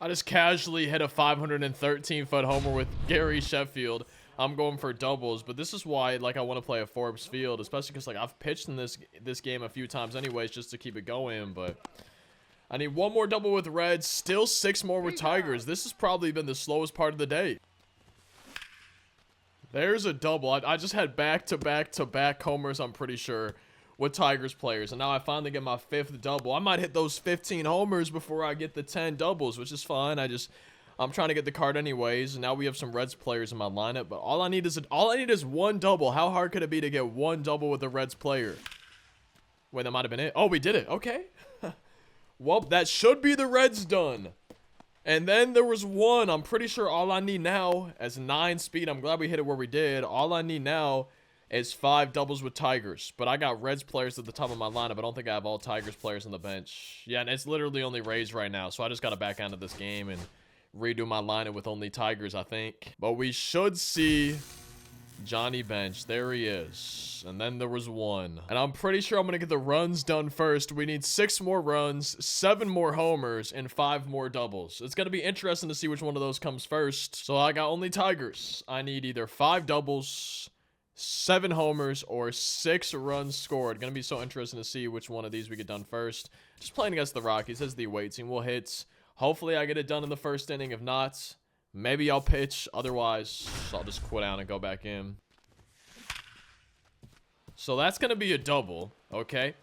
I just casually hit a 513-foot homer with Gary Sheffield. I'm going for doubles, but this is why, like, I want to play a Forbes Field, especially because, like, I've pitched in this game a few times anyways just to keep it going, but I need one more double with Reds, still 6 more with Tigers. This has probably been the slowest part of the day. There's a double. I just had back-to-back-to-back homers, I'm pretty sure, with Tigers players, and now I finally get my 5th double. I might hit those 15 homers before I get the 10 doubles, which is fine. I'm trying to get the card anyways, and now we have some Reds players in my lineup, but all I need is one double. How hard could it be to get one double with a Reds player? Wait, that might have been it. Oh, we did it. Okay. Well, that should be the Reds done. And then there was one. I'm pretty sure all I need now is 9 speed. I'm glad we hit it where we did. All I need now is 5 doubles with Tigers. But I got Reds players at the top of my lineup. I don't think I have all Tigers players on the bench. Yeah, and it's literally only Rays right now. So I just got to back out of this game and redo my lineup with only Tigers, I think. But we should see Johnny bench. There he is. And then there was one. And I'm pretty sure I'm going to get the runs done first. We need 6 more runs, 7 more homers, and 5 more doubles. It's going to be interesting to see which one of those comes first. So I got only Tigers. I need either 5 doubles, 7 homers, or 6 runs scored. Going to be so interesting to see which one of these we get done first. Just playing against the Rockies as the away team. We'll hit. Hopefully I get it done in the first inning. If not, maybe I'll pitch. Otherwise, I'll just quit out and go back in. So that's going to be a double, okay?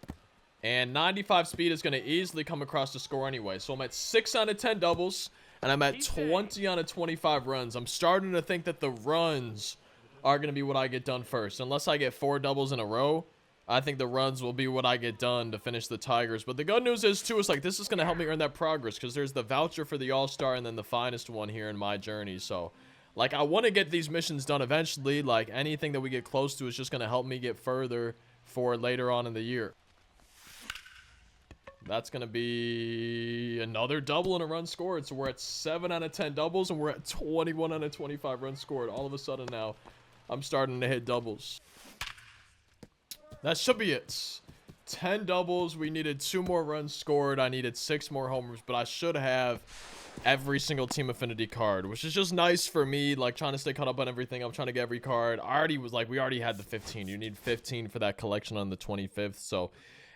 And 95 speed is going to easily come across the score anyway. So I'm at 6 out of 10 doubles, and I'm at 20 out of 25 runs. I'm starting to think that the runs are going to be what I get done first. Unless I get 4 doubles in a row, I think the runs will be what I get done to finish the Tigers. But the good news is, too, is like this is going to help me earn that progress because there's the voucher for the All-Star and then the finest one here in my journey. So, like, I want to get these missions done eventually. Like, anything that we get close to is just going to help me get further for later on in the year. That's going to be another double and a run scored. So we're at 7 out of 10 doubles and we're at 21 out of 25 runs scored. All of a sudden now, I'm starting to hit doubles. That should be it. 10 doubles. We needed 2 more runs scored. I needed 6 more homers, but I should have every single Team Affinity card, which is just nice for me, like trying to stay caught up on everything. I'm trying to get every card. I already was like, we already had the 15. You need 15 for that collection on the 25th. So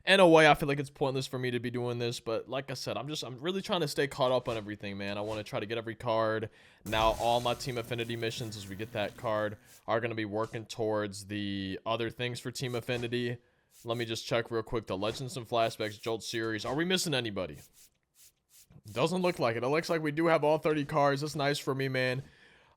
in a way, I feel like it's pointless for me to be doing this, but like I said, I'm really trying to stay caught up on everything, man. I want to try to get every card. Now, all my Team Affinity missions, as we get that card, are going to be working towards the other things for Team Affinity. Let me just check real quick. The Legends and Flashbacks Jolt series. Are we missing anybody? Doesn't look like it. It looks like we do have all 30 cards. That's nice for me, man.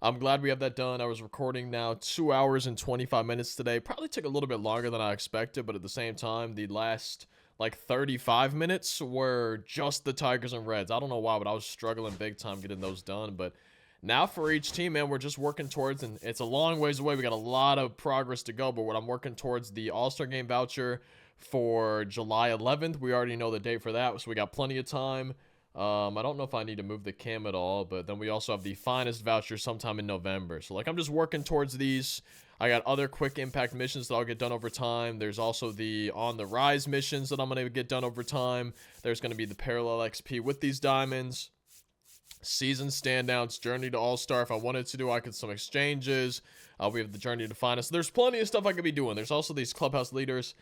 I'm glad we have that done. I was recording now 2 hours and 25 minutes today. Probably took a little bit longer than I expected, but at the same time, the last like 35 minutes were just the Tigers and Reds. I don't know why, but I was struggling big time getting those done. But now for each team, man, we're just working towards, and it's a long ways away. We got a lot of progress to go, but what I'm working towards the All-Star Game voucher for July 11th. We already know the date for that, so we got plenty of time. I don't know if I need to move the cam at all, but then we also have the finest voucher sometime in November. So, like, I'm just working towards these. I got other quick impact missions that I'll get done over time. There's also the on the rise missions that I'm going to get done over time. There's going to be the parallel XP with these diamonds. Season standouts, journey to all-star. If I wanted to do, I could some exchanges. We have the journey to finest. There's plenty of stuff I could be doing. There's also these clubhouse leaders.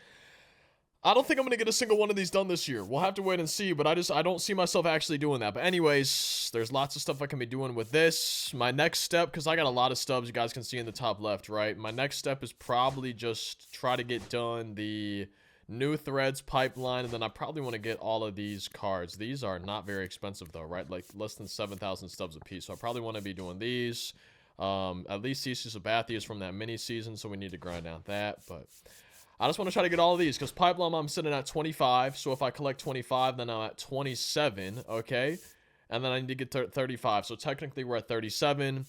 I don't think I'm going to get a single one of these done this year. We'll have to wait and see, but I don't see myself actually doing that. But anyways, there's lots of stuff I can be doing with this. My next step, because I got a lot of stubs you guys can see in the top left, right? My next step is probably just try to get done the new threads pipeline, and then I probably want to get all of these cards. These are not very expensive though, right? Like less than 7,000 stubs a piece. So I probably want to be doing these. At least CC Sabathia is from that mini season, so we need to grind out that, but I just want to try to get all of these because pipeline I'm sitting at 25. So if I collect 25, then I'm at 27. Okay. and then I need to get 35. So technically we're at 37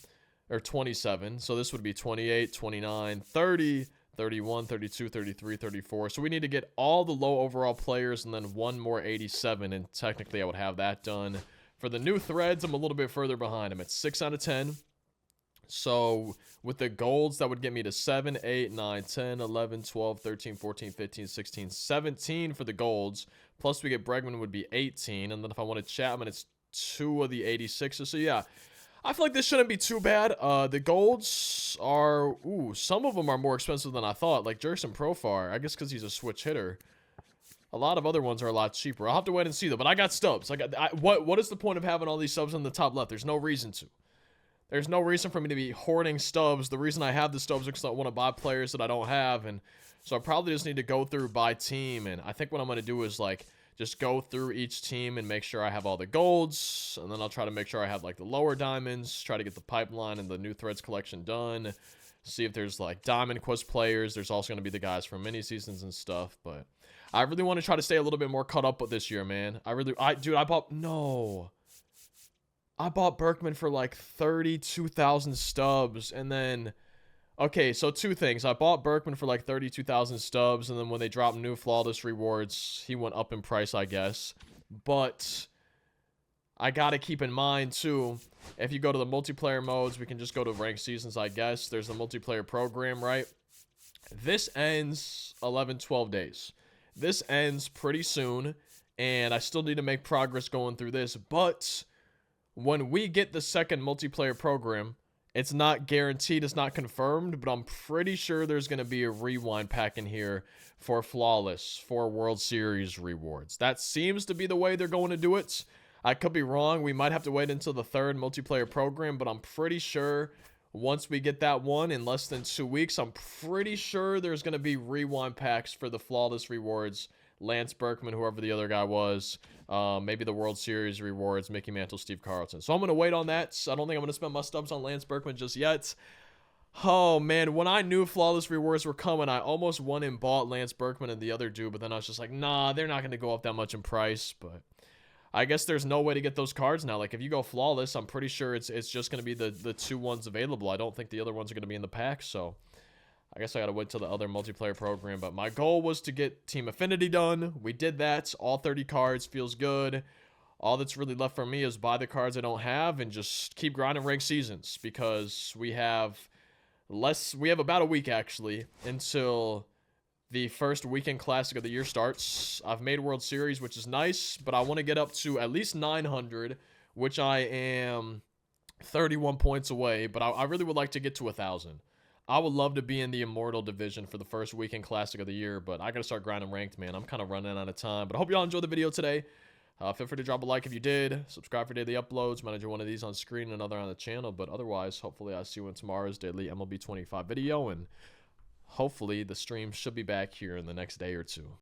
or 27. So this would be 28, 29, 30, 31, 32, 33, 34. So we need to get all the low overall players and then one more 87, and technically I would have that done. For the new threads, I'm a little bit further behind. I'm at 6 out of 10. So with the golds, that would get me to 7, 8, 9, 10, 11, 12, 13, 14, 15, 16, 17 for the golds. Plus we get Bregman would be 18. And then if I wanted Chapman, it's 2 of the 86s. So yeah, I feel like this shouldn't be too bad. The golds are, some of them are more expensive than I thought. Like Jerson Profar, I guess because he's a switch hitter. A lot of other ones are a lot cheaper. I'll have to wait and see though. But I got stubs. What is the point of having all these subs in the top left? There's no reason to. There's no reason for me to be hoarding stubs. The reason I have the stubs is because I want to buy players that I don't have. And so I probably just need to go through by team. And I think what I'm going to do is like just go through each team and make sure I have all the golds. And then I'll try to make sure I have like the lower diamonds. Try to get the pipeline and the new threads collection done. See if there's like Diamond Quest players. There's also going to be the guys from mini seasons and stuff. But I really want to try to stay a little bit more caught up with this year, man. I bought Berkman for like 32,000 stubs, and then, okay, so 2 things. I bought Berkman for like 32,000 stubs, and then when they dropped new flawless rewards, he went up in price, I guess. But I gotta keep in mind, too, if you go to the multiplayer modes, we can just go to ranked seasons, I guess. There's the multiplayer program, right? This ends 11, 12 days. This ends pretty soon, and I still need to make progress going through this, but when we get the second multiplayer program, it's not guaranteed, it's not confirmed, but I'm pretty sure there's going to be a rewind pack in here for flawless, for World Series rewards. That seems to be the way they're going to do it. I could be wrong. We might have to wait until the third multiplayer program, but I'm pretty sure once we get that one in less than 2 weeks, I'm pretty sure there's going to be rewind packs for the flawless rewards. Lance Berkman, whoever the other guy was, maybe the World Series rewards, Mickey Mantle, Steve Carlton. So I'm going to wait on that. I don't think I'm going to spend my stubs on Lance Berkman just yet. Oh, man, when I knew flawless rewards were coming, I almost went and bought Lance Berkman and the other dude, but then I was just like, nah, they're not going to go up that much in price. But I guess there's no way to get those cards now. Like, if you go flawless, I'm pretty sure it's just going to be the 2 ones available. I don't think the other ones are going to be in the pack, so I guess I gotta wait till the other multiplayer program. But my goal was to get Team Affinity done. We did that. All 30 cards. Feels good. All that's really left for me is buy the cards I don't have and just keep grinding ranked seasons, because we have about a week actually until the first weekend classic of the year starts. I've made World Series, which is nice, but I want to get up to at least 900, which I am 31 points away, but I really would like to get to 1,000. I would love to be in the Immortal division for the first weekend classic of the year, but I gotta start grinding ranked, man. I'm kind of running out of time, but I hope y'all enjoyed the video today. Feel free to drop a like if you did. Subscribe for daily uploads. Might do one of these on screen and another on the channel, but otherwise, hopefully I'll see you in tomorrow's daily MLB 25 video, and hopefully the stream should be back here in the next day or 2.